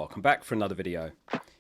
welcome back for another video.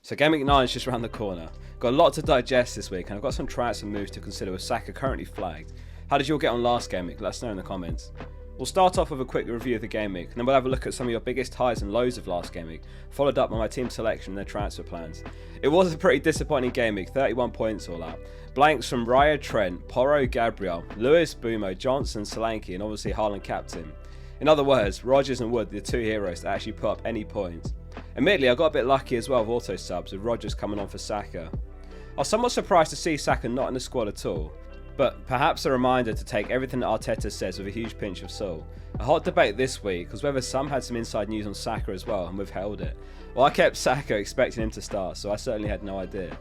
So Gameweek 9 is just around the corner. Got a lot to digest this week and I've got some transfer moves to consider with Saka currently flagged. How did you all get on last game week? Let us know in the comments. We'll start off with a quick review of the game week and then we'll have a look at some of your biggest highs and lows of last game week, followed up by my team selection and their transfer plans. It was a pretty disappointing game week, 31 points all out. Blanks from Raya, Trent, Porro, Gabriel, Lewis, Bumo, Johnson, Solanke and obviously Haaland captain. In other words, Rodgers and Wood, the two heroes that actually put up any points. Admittedly, I got a bit lucky as well with auto subs, with Rodgers coming on for Saka. I was somewhat surprised to see Saka not in the squad at all, but perhaps a reminder to take everything that Arteta says with a huge pinch of salt. A hot debate this week was whether some had some inside news on Saka as well and withheld it. Well, I kept Saka expecting him to start, so I certainly had no idea.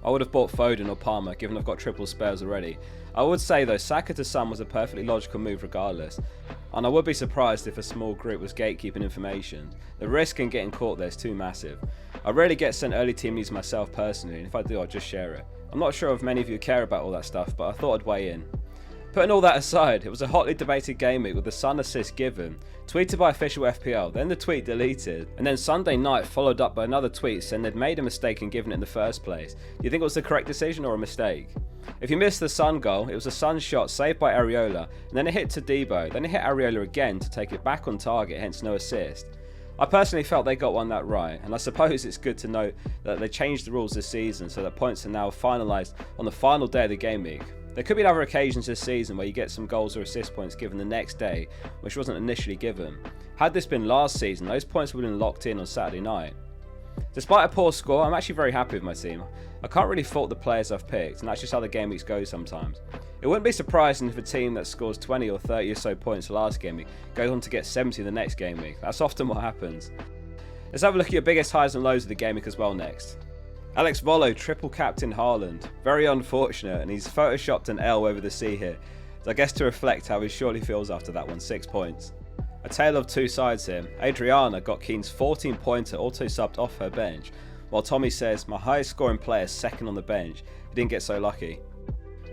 I would have bought Foden or Palmer given I've got triple spares already. I would say though, Saka to some was a perfectly logical move regardless, and I would be surprised if a small group was gatekeeping information. The risk in getting caught there is too massive. I rarely get sent early team news myself personally, and if I do I'll just share it. I'm not sure if many of you care about all that stuff, but I thought I'd weigh in. Putting all that aside, it was a hotly debated game week with the Son assist given, tweeted by official FPL, then the tweet deleted, and then Sunday night followed up by another tweet saying they'd made a mistake in giving it in the first place. Do you think it was the correct decision or a mistake? If you missed the Son goal, it was a Son shot saved by Areola, and then it hit to Debo, then it hit Areola again to take it back on target, hence no assist. I personally felt they got one that right, and I suppose it's good to note that they changed the rules this season so that points are now finalised on the final day of the game week. There could be other occasions this season where you get some goals or assist points given the next day, which wasn't initially given. Had this been last season, those points would have been locked in on Saturday night. Despite a poor score, I'm actually very happy with my team. I can't really fault the players I've picked, and that's just how the game weeks go sometimes. It wouldn't be surprising if a team that scores 20 or 30 or so points last game week goes on to get 70 the next game week. That's often what happens. Let's have a look at your biggest highs and lows of the game week as well next. Alex Volo triple captain Haaland. Very unfortunate, and he's photoshopped an L over the C here. So I guess to reflect how he surely feels after that one, 6 points. A tale of two sides here. Adriana got Keane's 14 pointer auto subbed off her bench, while Tommy says, my highest scoring player second on the bench. He didn't get so lucky.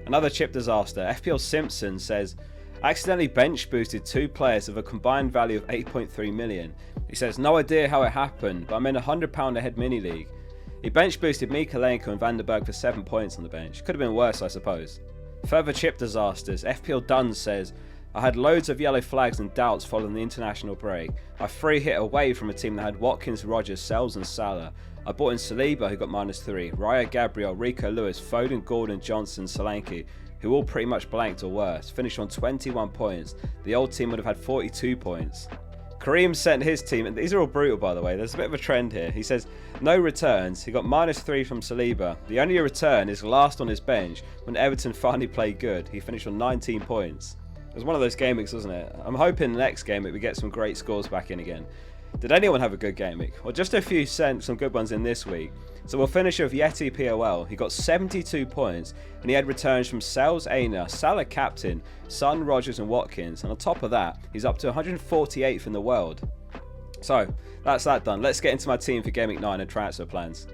Another chip disaster. FPL Simpson says, accidentally bench boosted 2 players with a combined value of 8.3 million. He says, no idea how it happened, but I'm in a £100 ahead mini league. He bench boosted Mikalenko and Vandenberg for 7 points on the bench. Could have been worse, I suppose. Further chip disasters. FPL Dunn says, I had loads of yellow flags and doubts following the international break. I free hit away from a team that had Watkins, Rodgers, Sells and Salah. I bought in Saliba who got -3, Raya, Gabriel, Rico Lewis, Foden, Gordon, Johnson, Solanke, who all pretty much blanked or worse, finished on 21 points. The old team would have had 42 points. Kareem sent his team, and these are all brutal by the way, there's a bit of a trend here. He says, no returns, he got -3 from Saliba. The only return is last on his bench when Everton finally played good. He finished on 19 points. It was one of those game weeks, wasn't it? I'm hoping the next game week we get some great scores back in again. Did anyone have a good game week? Well, just a few sent some good ones in this week. So we'll finish with Yeti POL. He got 72 points and he had returns from Sells, Aina, Salah captain, Son, Rodgers and Watkins. And on top of that, he's up to 148th in the world. So that's that done. Let's get into my team for Game Week 9 and transfer plans.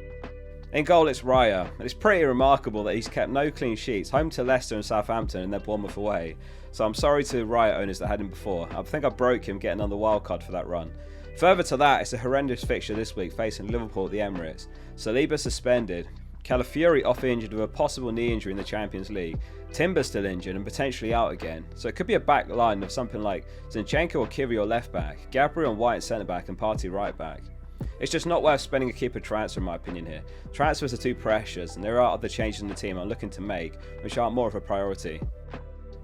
In goal it's Raya, and it's pretty remarkable that he's kept no clean sheets, home to Leicester and Southampton and then Bournemouth away. So I'm sorry to Raya owners that had him before. I think I broke him getting on the wildcard for that run. Further to that, it's a horrendous fixture this week facing Liverpool at the Emirates. Saliba suspended, Calafiori off injured with a possible knee injury in the Champions League, Timber still injured and potentially out again, so it could be a back line of something like Zinchenko or Kivio left back, Gabriel and White centre back and Partey right back. It's just not worth spending a keeper transfer in my opinion here. Transfers are too precious and there are other changes in the team I'm looking to make which aren't more of a priority.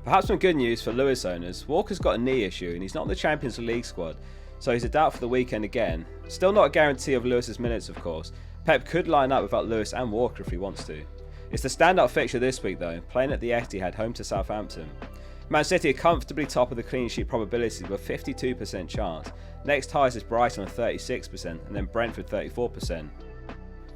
Perhaps some good news for Lewis owners. Walker's got a knee issue and he's not in the Champions League squad, so he's a doubt for the weekend again. Still not a guarantee of Lewis's minutes of course. Pep could line up without Lewis and Walker if he wants to. It's the standout fixture this week though, playing at the Etihad home to Southampton. Man City are comfortably top of the clean sheet probability with a 52% chance. Next highest is Brighton with 36% and then Brentford 34%.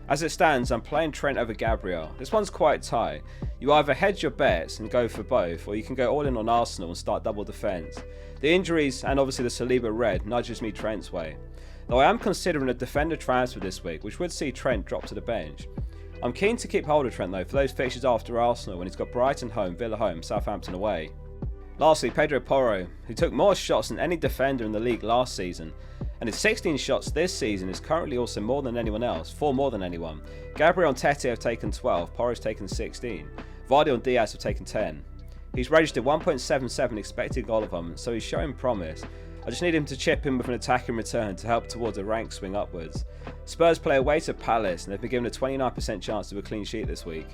As it stands, I'm playing Trent over Gabriel. This one's quite tight. You either hedge your bets and go for both, or you can go all in on Arsenal and start double defence. The injuries and obviously the Saliba red nudges me Trent's way. Though I am considering a defender transfer this week, which would see Trent drop to the bench. I'm keen to keep hold of Trent though for those fixtures after Arsenal when he's got Brighton home, Villa home, Southampton away. Lastly, Pedro Porro, who took more shots than any defender in the league last season, and his 16 shots this season is currently also more than anyone else, 4 more than anyone. Gabriel and Tete have taken 12, Porro's taken 16. Vardy and Diaz have taken 10. He's registered 1.77 expected goal involvement, so he's showing promise. I just need him to chip in with an attack in return to help towards a rank swing upwards. Spurs play away to Palace and they've been given a 29% chance of a clean sheet this week.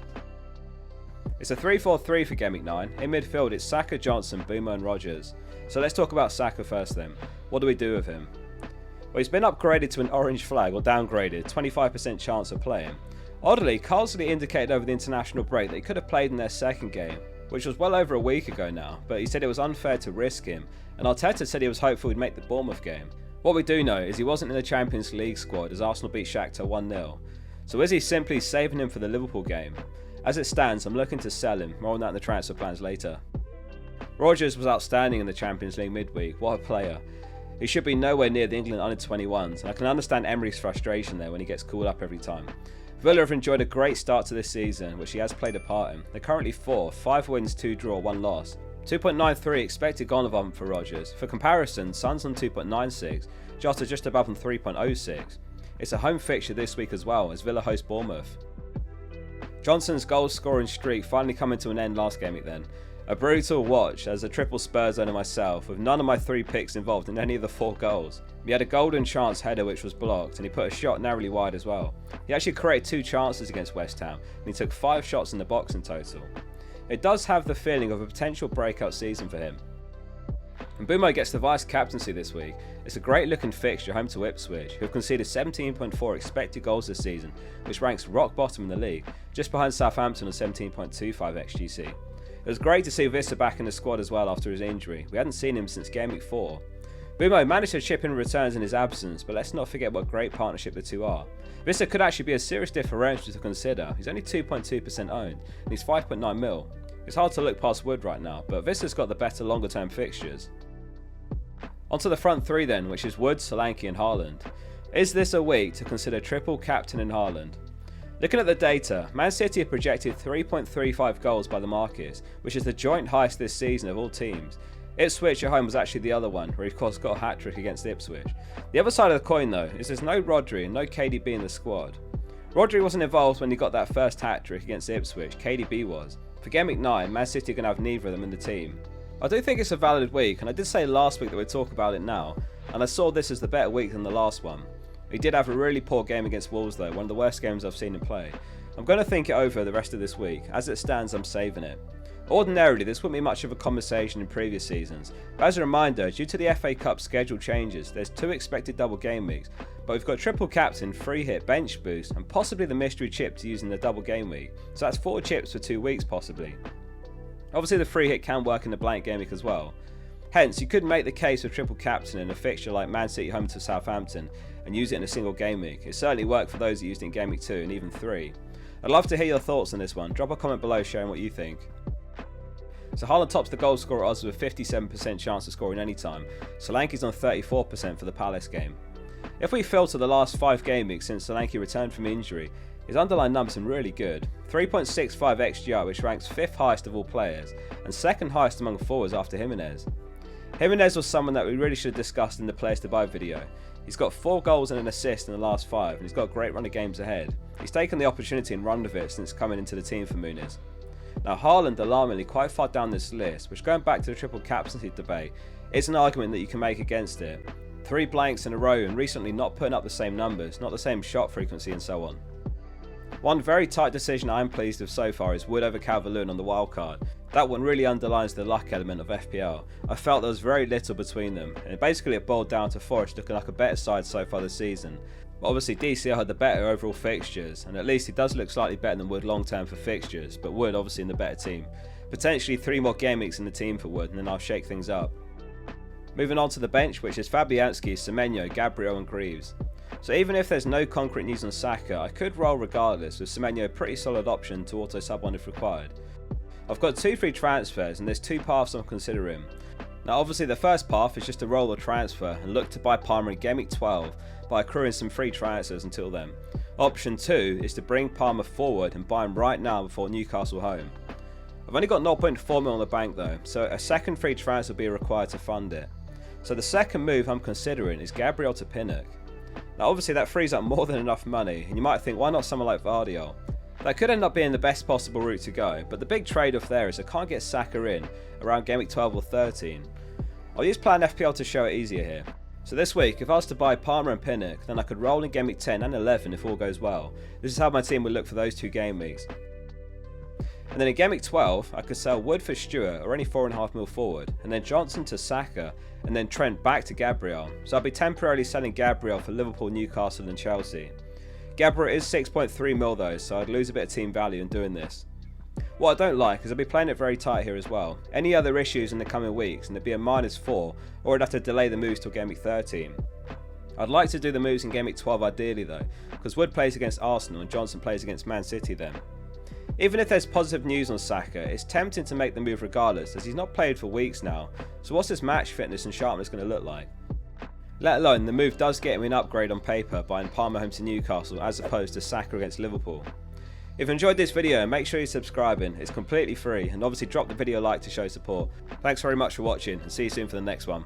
It's a 3-4-3 for Gameweek 9. In midfield it's Saka, Johnson, Boomer and Rodgers. So let's talk about Saka first then. What do we do with him? Well, he's been upgraded to an orange flag, or downgraded, 25% chance of playing. Oddly, Carlsley indicated over the international break that he could have played in their second game, which was well over a week ago now, but he said it was unfair to risk him, and Arteta said he was hopeful he'd make the Bournemouth game. What we do know is he wasn't in the Champions League squad as Arsenal beat Shakhtar 1-0, so is he simply saving him for the Liverpool game? As it stands, I'm looking to sell him, more on that in the transfer plans later. Rodgers was outstanding in the Champions League midweek, what a player. He should be nowhere near the England under-21s, and I can understand Emery's frustration there when he gets called up every time. Villa have enjoyed a great start to this season, which he has played a part in. They're currently 4th, 5 wins, 2 draw, 1 loss. 2.93 expected goal involvement for Rodgers. For comparison, Son's on 2.96, Jota just above on 3.06. It's a home fixture this week as well, as Villa host Bournemouth. Johnson's goal scoring streak finally coming to an end last game week then. A brutal watch as a triple Spurs owner myself, with none of my 3 picks involved in any of the 4 goals. He had a golden chance header which was blocked, and he put a shot narrowly wide as well. He actually created 2 chances against West Ham, and he took 5 shots in the box in total. It does have the feeling of a potential breakout season for him. And Bumo gets the vice captaincy this week. It's a great looking fixture home to Ipswich, who have conceded 17.4 expected goals this season, which ranks rock bottom in the league, just behind Southampton on 17.25 XGC. It was great to see Vissa back in the squad as well after his injury. We hadn't seen him since Game Week 4. Bumo managed to chip in returns in his absence, but let's not forget what great partnership the two are. Vissa could actually be a serious differential to consider. He's only 2.2% owned, and he's 5.9 mil. It's hard to look past Wood right now, but Vissa's got the better longer term fixtures. Onto the front 3 then, which is Wood, Solanke and Haaland. Is this a week to consider triple captain in Haaland? Looking at the data, Man City have projected 3.35 goals by the markets, which is the joint highest this season of all teams. Ipswich at home was actually the other one, where he of course got a hat-trick against Ipswich. The other side of the coin though, is there's no Rodri and no KDB in the squad. Rodri wasn't involved when he got that first hat-trick against Ipswich, KDB was. For Game Week 9, Man City are going to have neither of them in the team. I do think it's a valid week, and I did say last week that we'd talk about it now, and I saw this as the better week than the last one. He did have a really poor game against Wolves though, one of the worst games I've seen him play. I'm going to think it over the rest of this week. As it stands, I'm saving it. Ordinarily, this wouldn't be much of a conversation in previous seasons, but as a reminder, due to the FA Cup schedule changes, there's 2 expected double game weeks, but we've got triple captain, free hit, bench boost, and possibly the mystery chip to use in the double game week, so that's 4 chips for 2 weeks possibly. Obviously the free hit can work in the blank game week as well. Hence, you could make the case for triple captain in a fixture like Man City home to Southampton and use it in a single game week. It certainly worked for those that used it in Game Week 2 and even 3. I'd love to hear your thoughts on this one. Drop a comment below sharing what you think. So Haaland tops the goal scorer odds with a 57% chance of scoring any time. Solanke's on 34% for the Palace game. If we filter the last 5 game weeks since Solanke returned from injury, his underlying numbers are really good. 3.65 XGR, which ranks 5th highest of all players, and 2nd highest among forwards after Jimenez. Jimenez was someone that we really should have discussed in the players to buy video. He's got 4 goals and an assist in the last 5, and he's got a great run of games ahead. He's taken the opportunity and run with it since coming into the team for Muniz. Now Haaland alarmingly quite far down this list, which going back to the triple captaincy debate, is an argument that you can make against it. 3 blanks in a row and recently not putting up the same numbers, not the same shot frequency and so on. One very tight decision I'm pleased with so far is Wood over Calvert-Lewin on the wildcard. That one really underlines the luck element of FPL. I felt there was very little between them, and basically it boiled down to Forest looking like a better side so far this season. But obviously DCL had the better overall fixtures, and at least he does look slightly better than Wood long term for fixtures, but Wood obviously in the better team. Potentially 3 more game weeks in the team for Wood, and then I'll shake things up. Moving on to the bench, which is Fabianski, Semenyo, Gabriel and Greaves. So even if there's no concrete news on Saka, I could roll regardless, with Semenyo a pretty solid option to auto sub one if required. I've got 2 free transfers and there's 2 paths I'm considering. Now obviously the first path is just to roll the transfer and look to buy Palmer in Game Week 12 by accruing some free transfers until then. Option 2 is to bring Palmer forward and buy him right now before Newcastle home. I've only got 0.4 mil on the bank though, so a second free transfer will be required to fund it. So the second move I'm considering is Gabriel to Pinnock. Now obviously that frees up more than enough money, and you might think, why not someone like Vardiol? That could end up being the best possible route to go, but the big trade-off there is I can't get Saka in around Gameweek 12 or 13. I'll use Plan FPL to show it easier here. So this week, if I was to buy Palmer and Pinnock, then I could roll in Gameweek 10 and 11 if all goes well. This is how my team would look for those 2 game weeks. And then in Gameweek 12, I could sell Wood for Stewart or any 4.5 mil forward, and then Johnson to Saka, and then Trent back to Gabriel. So I'll be temporarily selling Gabriel for Liverpool, Newcastle and Chelsea. Gabriel is 6.3 mil though, so I'd lose a bit of team value in doing this. What I don't like is I'll be playing it very tight here as well. Any other issues in the coming weeks and it'd be a -4, or I'd have to delay the moves till Gameweek 13. I'd like to do the moves in Gameweek 12 ideally though, because Wood plays against Arsenal and Johnson plays against Man City then. Even if there's positive news on Saka, it's tempting to make the move regardless as he's not played for weeks now, so what's his match fitness and sharpness going to look like? Let alone the move does get me an upgrade on paper buying Palmer home to Newcastle as opposed to Saka against Liverpool. If you enjoyed this video, make sure you're subscribing, it's completely free, and obviously drop the video a like to show support. Thanks very much for watching and see you soon for the next one.